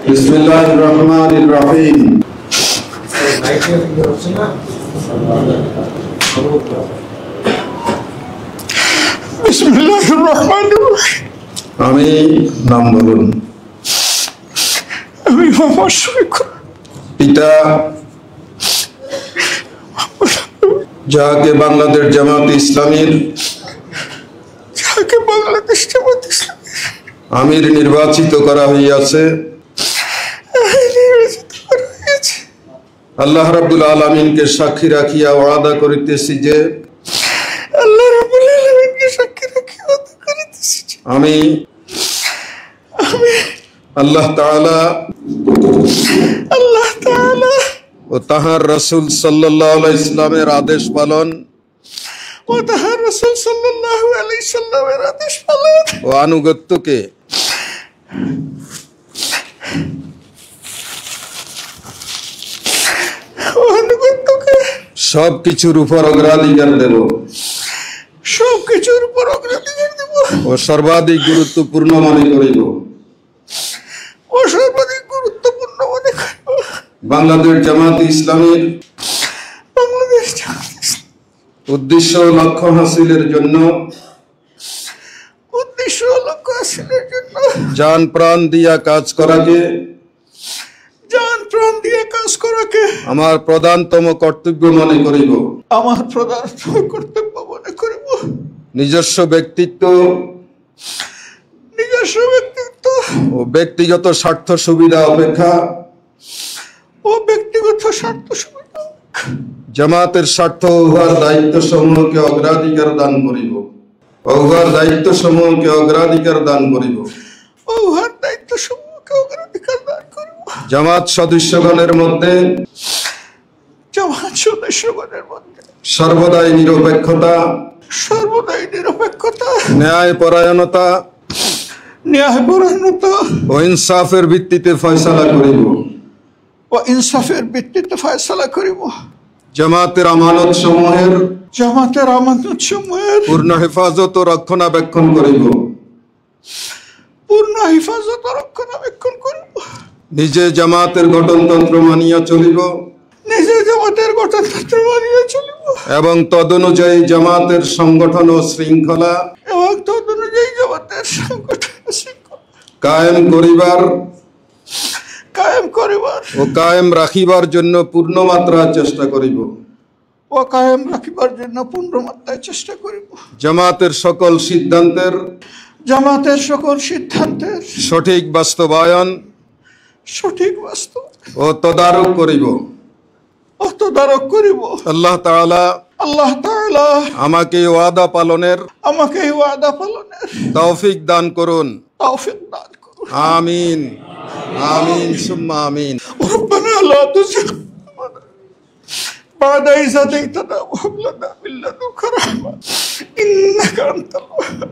बिस्मिल्लाहिर्रहमानिर्रहीम। बिस्मिल्लाहिर्रहमानिर्रहीम। আমি নাম বলুন। আমি মোহাম্মদ শফিকুর। পিতা যাকে বাংলাদেশ জামাত ইসলামীর আমির নির্বাচিত করা হইয়াছে, আল্লাহ রাব্বুল আলামিনকে সাক্ষী রাখিয়া ওয়াদা করিতেছি যে আমি আল্লাহ তাআলা ও তাহার রাসূল সাল্লাল্লাহু আলাইহি সাল্লামের আদেশ পালন ও আনুগত্যকে সবকিছুর উপর অগ্রাধিকার দেব ও সর্বাধিক গুরুত্বপূর্ণ মনে করিব বাংলাদেশ জামাত ইসলামীর উদ্দেশ্য ও লক্ষ্য হাসিলের জন্য জান প্রাণ দিয়া কাজ করাকে আমার প্রধানতম কর্তব্য মনে করিব। নিজস্ব ব্যক্তিত্ব ও ব্যক্তিগত স্বার্থ সুবিধা অপেক্ষা জামাতের স্বার্থ উহার দায়িত্ব সমূহকে অগ্রাধিকার দান করিব জামাত সদস্যগণের মধ্যে সর্বদাই নিরপেক্ষতা ন্যায়পরায়ণতা ও ইনসাফের ভিত্তিতে ফয়সালা করিব জামাতের আমানত সমূহের পূর্ণ হেফাজত ও রক্ষণাবেক্ষণ করিব নিজে জামাতের গঠনতন্ত্র মানিয়া চলিব এবং তদনুযায়ী জামাতের সংগঠন ও শৃঙ্খলা কায়েম করিবার ও কায়েম রাখিবার জন্য পূর্ণমাত্রায় চেষ্টা করিব জামাতের সকল সিদ্ধান্তের সঠিক বাস্তবায়ন ও তদারক করিব আল্লাহ তাআলা আমাকে ওয়াদা পালনের তৌফিক দান করুন। আমিন আমিন সুম্মা আমিন। রব্বানা লা তুযিগ বা'দা ইয হাদাইতানা ওয়া হাব লানা মিন লাদুনকা রাহমা ইন্নাকা আনতাল ওয়াহ্হাব।